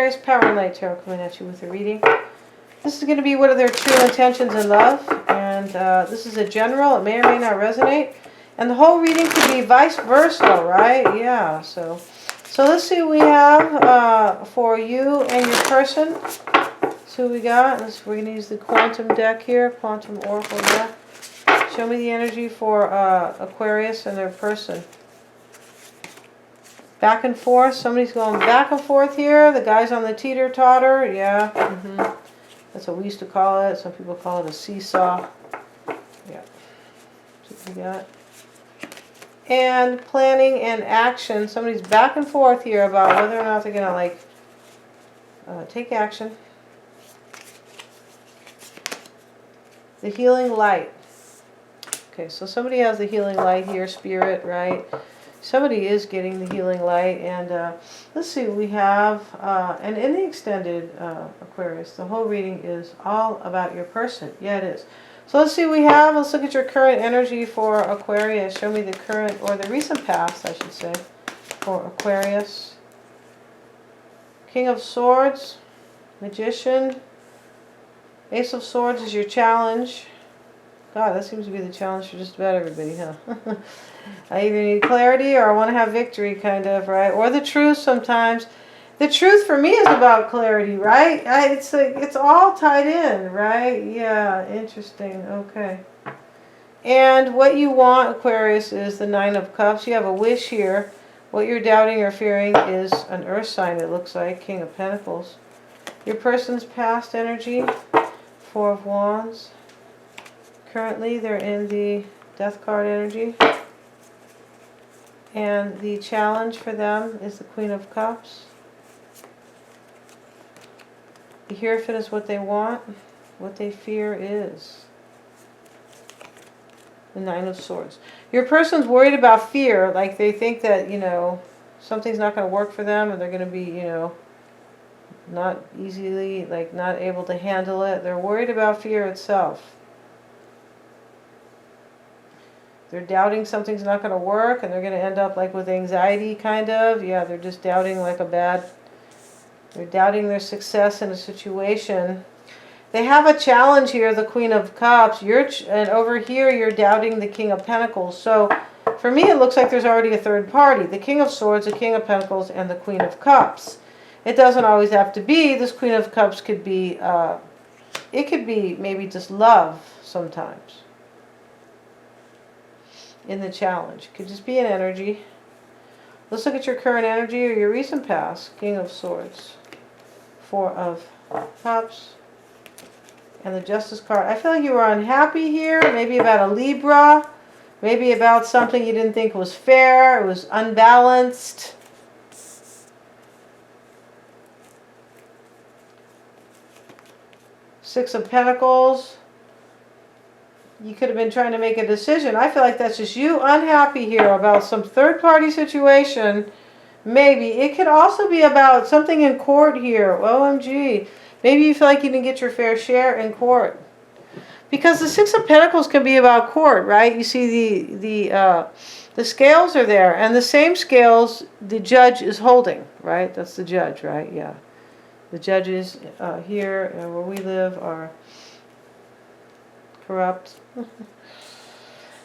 Aquarius, Power and Light Tarot coming at you with a reading. This is going to be what are their true intentions in love. And this is a general. It may or may not resonate. And the whole reading could be vice versa, right? Yeah, so let's see what we have for you and your person. So we got, we're going to use the quantum deck here, quantum oracle deck. Show me the energy for Aquarius and their person. Back and forth. Somebody's going back and forth here. The guy's on the teeter-totter. Yeah. That's what we used to call it. Some people call it a seesaw. Yeah. That's what we got. And planning and action. Somebody's back and forth here about whether or not they're going to take action. The healing light. Okay, so somebody has the healing light here, spirit, right? Somebody is getting the healing light, and let's see what we have. And in the extended Aquarius, the whole reading is all about your person. Yeah, it is. So let's see what we have. Let's look at your current energy for Aquarius. Show me the current, or the recent past, I should say, for Aquarius. King of Swords, Magician. Ace of Swords is your challenge. God, that seems to be the challenge for just about everybody, huh? I either need clarity or I want to have victory, kind of, right? Or the truth sometimes. The truth for me is about clarity, right? It's all tied in, right? Yeah, interesting. Okay. And what you want, Aquarius, is the Nine of Cups. You have a wish here. What you're doubting or fearing is an earth sign, it looks like. King of Pentacles. Your person's past energy. Four of Wands. Currently, they're in the Death card energy. And the challenge for them is the Queen of Cups. The Hierophant is what they want. What they fear is the Nine of Swords. Your person's worried about fear. Like they think that, something's not going to work for them. Or they're going to be, not easily, not able to handle it. They're worried about fear itself. They're doubting something's not going to work, and they're going to end up with anxiety, kind of. Yeah, they're just doubting they're doubting their success in a situation. They have a challenge here, the Queen of Cups. And over here, you're doubting the King of Pentacles. So, for me, it looks like there's already a third party. The King of Swords, the King of Pentacles, and the Queen of Cups. It doesn't always have to be. This Queen of Cups could be, it could be maybe just love sometimes. In the challenge. Could just be an energy. Let's look at your current energy or your recent past. King of Swords. Four of Cups. And the Justice card. I feel like you were unhappy here. Maybe about a Libra. Maybe about something you didn't think was fair. It was unbalanced. Six of Pentacles. You could have been trying to make a decision. I feel like that's just you unhappy here about some third-party situation. Maybe. It could also be about something in court here. OMG. Maybe you feel like you didn't get your fair share in court. Because the Six of Pentacles can be about court, right? You see the scales are there. And the same scales the judge is holding, right? That's the judge, right? Yeah. The judges here where we live are corrupt.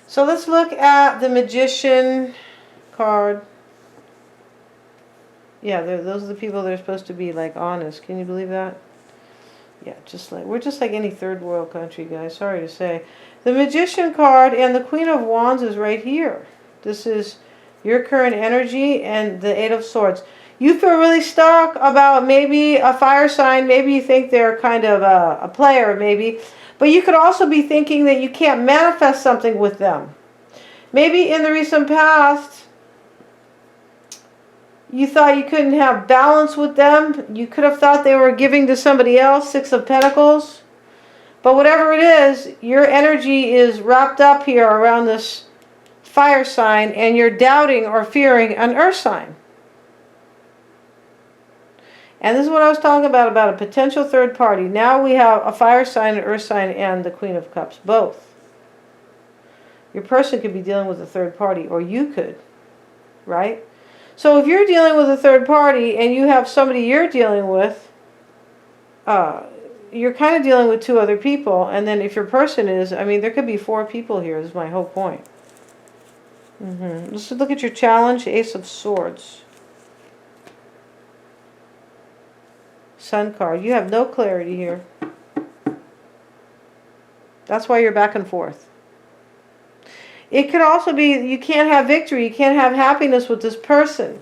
So let's look at the Magician card. Yeah, those are the people that are supposed to be honest. Can you believe that? Yeah, we're just like any third world country, guys. Sorry to say. The Magician card and the Queen of Wands is right here. This is your current energy and the Eight of Swords. You feel really stuck about maybe a fire sign. Maybe you think they're kind of a player, maybe. But you could also be thinking that you can't manifest something with them. Maybe in the recent past, you thought you couldn't have balance with them. You could have thought they were giving to somebody else, Six of Pentacles. But whatever it is, your energy is wrapped up here around this fire sign, and you're doubting or fearing an earth sign. And this is what I was talking about a potential third party. Now we have a fire sign, an earth sign, and the Queen of Cups, both. Your person could be dealing with a third party, or you could, right? So if you're dealing with a third party and you have somebody you're dealing with, you're kind of dealing with two other people. And then if your person is, I mean, there could be 4 people here, is my whole point. Let's look at your challenge, Ace of Swords. Sun card. You have no clarity here. That's why you're back and forth. It could also be you can't have victory, you can't have happiness with this person.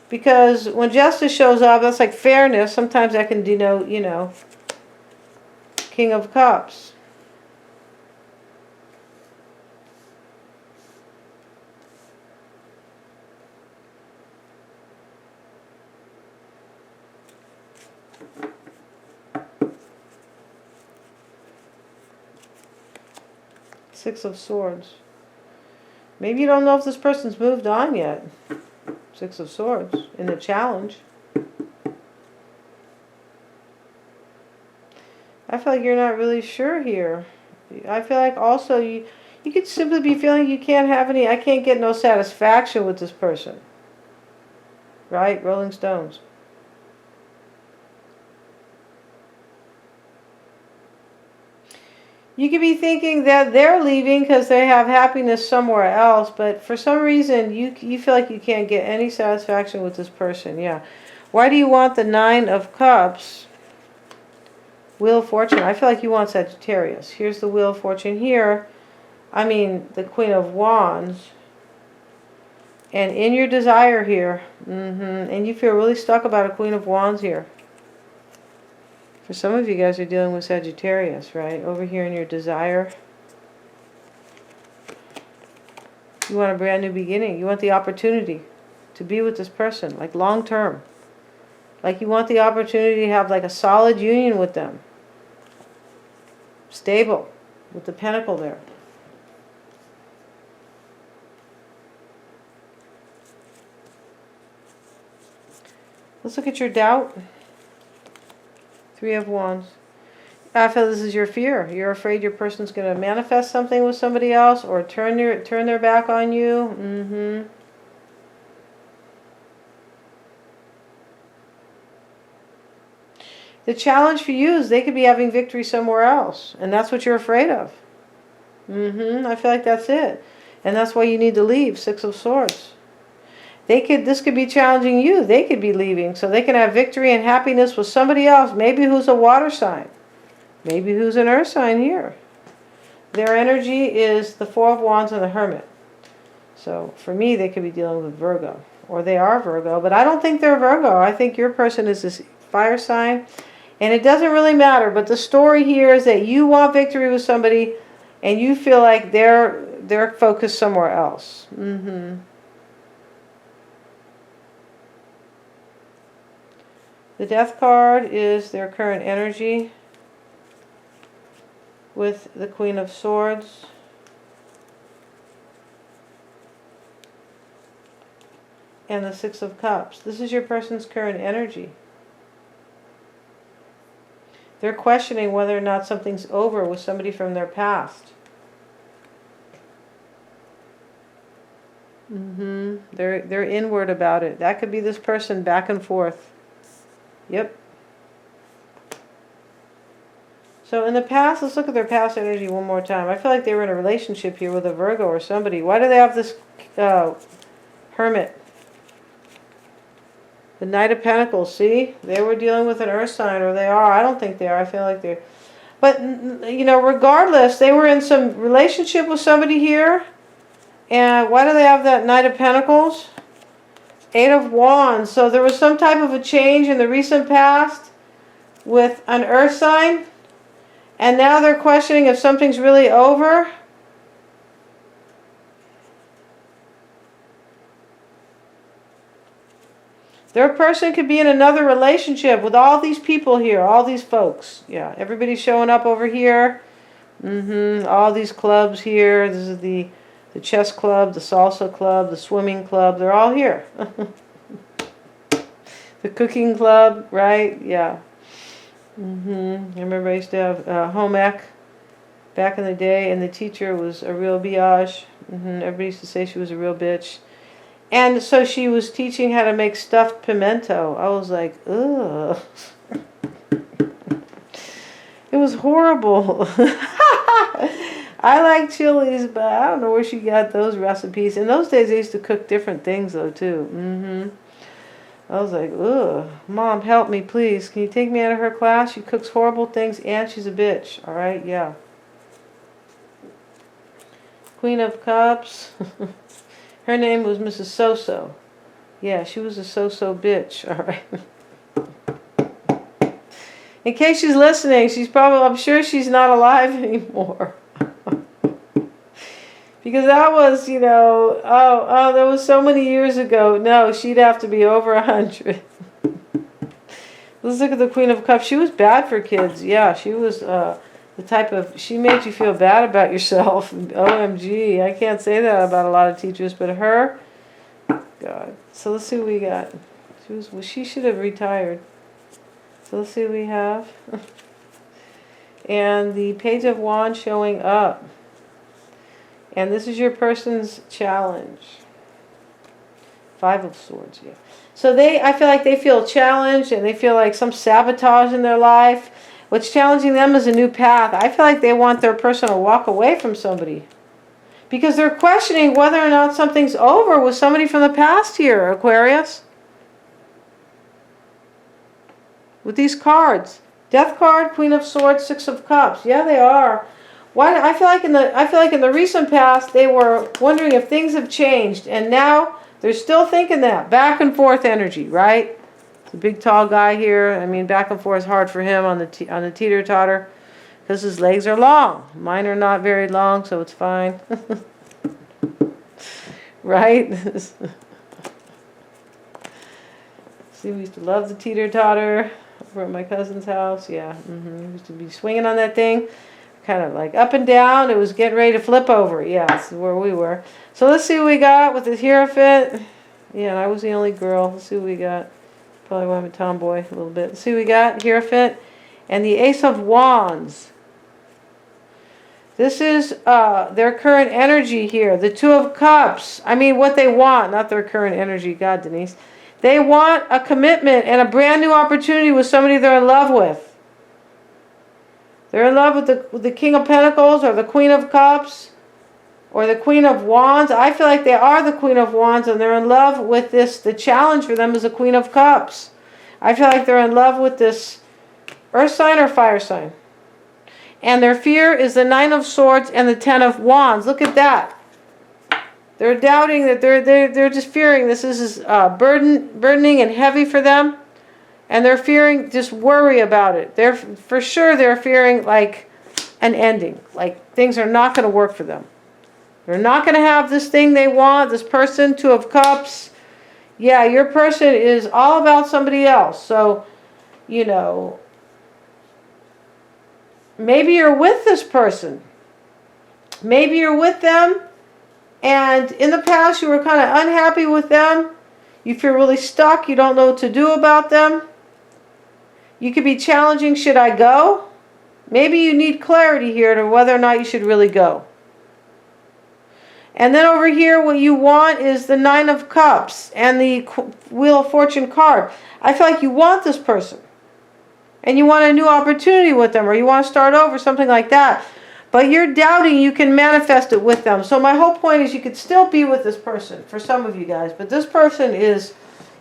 Because when justice shows up, that's like fairness. Sometimes that can denote, you know, King of Cups. Six of Swords. Maybe you don't know if this person's moved on yet. Six of Swords in the challenge. I feel like you're not really sure here. I feel like also you could simply be feeling you can't have any, I can't get no satisfaction with this person. Right? Rolling Stones. You could be thinking that they're leaving because they have happiness somewhere else, but for some reason you feel like you can't get any satisfaction with this person. Yeah. Why do you want the 9 of Cups? Wheel of Fortune. I feel like you want Sagittarius. Here's the Wheel of Fortune here. I mean, the Queen of Wands. And in your desire here, and you feel really stuck about a Queen of Wands here. For some of you guys are dealing with Sagittarius, right? Over here in your desire. You want a brand new beginning. You want the opportunity to be with this person, like long term. Like you want the opportunity to have like a solid union with them. Stable, with the Pentacle there. Let's look at your doubt. 3 of Wands. I feel this is your fear. You're afraid your person's going to manifest something with somebody else or turn their back on you. The challenge for you is they could be having victory somewhere else, and that's what you're afraid of. I feel like that's it. And that's why you need to leave. 6 of Swords. This could be challenging you. They could be leaving so they can have victory and happiness with somebody else, maybe who's a water sign, maybe who's an earth sign here. Their energy is the 4 of Wands and the Hermit. So for me, they could be dealing with Virgo, or they are Virgo, but I don't think they're Virgo. I think your person is this fire sign, and it doesn't really matter, but the story here is that you want victory with somebody and you feel like they're focused somewhere else. The Death card is their current energy with the Queen of Swords. And the 6 of Cups. This is your person's current energy. They're questioning whether or not something's over with somebody from their past. They're inward about it. That could be this person back and forth. Yep. So in the past, let's look at their past energy one more time. I feel like they were in a relationship here with a Virgo or somebody. Why do they have this Hermit? The Knight of Pentacles, see? They were dealing with an earth sign, or they are. I don't think they are. I feel like they're... But, you know, regardless, they were in some relationship with somebody here. And why do they have that Knight of Pentacles? 8 of Wands. So there was some type of a change in the recent past with an earth sign. And now they're questioning if something's really over. Their person could be in another relationship with all these people here, all these folks. Yeah, everybody's showing up over here. All these clubs here. This is the chess club, the salsa club, the swimming club. They're all here. The cooking club, right? Yeah. I remember I used to have home ec back in the day, and the teacher was a real biatch. Everybody used to say she was a real bitch. And so she was teaching how to make stuffed pimento. I was like, ugh. It was horrible. I like chilies, but I don't know where she got those recipes. In those days, they used to cook different things, though, too. I was like, ugh. Mom, help me, please. Can you take me out of her class? She cooks horrible things, and she's a bitch. All right? Yeah. Queen of Cups. Her name was Mrs. So-So. Yeah, she was a so-so bitch. All right? In case she's listening, I'm sure she's not alive anymore. Because that was, that was so many years ago. No, she'd have to be over 100. Let's look at the Queen of Cups. She was bad for kids. Yeah, she was the type of, she made you feel bad about yourself. OMG, I can't say that about a lot of teachers, but her, God. So let's see what we got. She should have retired. So let's see what we have. And the Page of Wands showing up. And this is your person's challenge. Five of Swords, yeah. So I feel like they feel challenged and they feel like some sabotage in their life. What's challenging them is a new path. I feel like they want their person to walk away from somebody. Because they're questioning whether or not something's over with somebody from the past here, Aquarius. With these cards. Death card, Queen of Swords, Six of Cups. Yeah, they are. Why? I feel like in the recent past they were wondering if things have changed, and now they're still thinking that back and forth energy, right? It's a big tall guy here. I mean, back and forth is hard for him on the teeter-totter because his legs are long. Mine are not very long, so it's fine. Right? See, we used to love the teeter-totter over at my cousin's house. Yeah, we used to be swinging on that thing. Kind of like up and down. It was getting ready to flip over. Yeah, this is where we were. So let's see what we got with the Hierophant. Yeah, and I was the only girl. Let's see what we got. Probably why I'm a tomboy a little bit. Let's see what we got. Hierophant. And the Ace of Wands. This is their current energy here. The Two of Cups. I mean, what they want, not their current energy. God, Denise. They want a commitment and a brand new opportunity with somebody they're in love with. They're in love with the King of Pentacles or the Queen of Cups or the Queen of Wands. I feel like they are the Queen of Wands and they're in love with this. The challenge for them is the Queen of Cups. I feel like they're in love with this earth sign or fire sign. And their fear is the Nine of Swords and the Ten of Wands. Look at that. They're doubting that they're just fearing this is burdening and heavy for them. And they're fearing just worry about it. For sure they're fearing like an ending. Like things are not going to work for them. They're not going to have this thing they want, this person, Two of Cups. Yeah, your person is all about somebody else. So, maybe you're with this person. Maybe you're with them. And in the past you were kind of unhappy with them. You feel really stuck. You don't know what to do about them. You could be challenging, should I go? Maybe you need clarity here to whether or not you should really go. And then over here, what you want is the Nine of Cups and the Wheel of Fortune card. I feel like you want this person. And you want a new opportunity with them, or you want to start over, something like that. But you're doubting you can manifest it with them. So my whole point is you could still be with this person, for some of you guys. But this person is...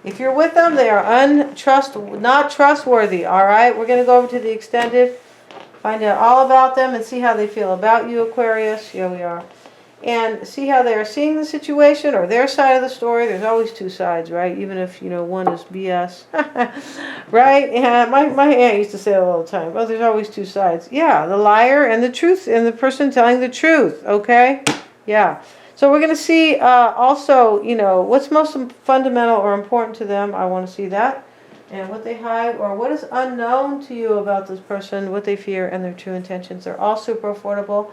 If you're with them, they are not trustworthy, all right? We're going to go over to the extended, find out all about them and see how they feel about you, Aquarius. Here we are. And see how they are seeing the situation or their side of the story. There's always two sides, right? Even if, one is BS. Right? Yeah, my aunt used to say it all the time. Well, there's always two sides. Yeah, the liar and the truth and the person telling the truth, okay? Yeah. So we're going to see also, what's most fundamental or important to them. I want to see that. And what they hide or what is unknown to you about this person, what they fear, and their true intentions. They're all super affordable.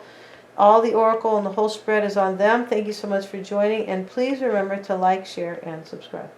All the oracle and the whole spread is on them. Thank you so much for joining. And please remember to like, share, and subscribe.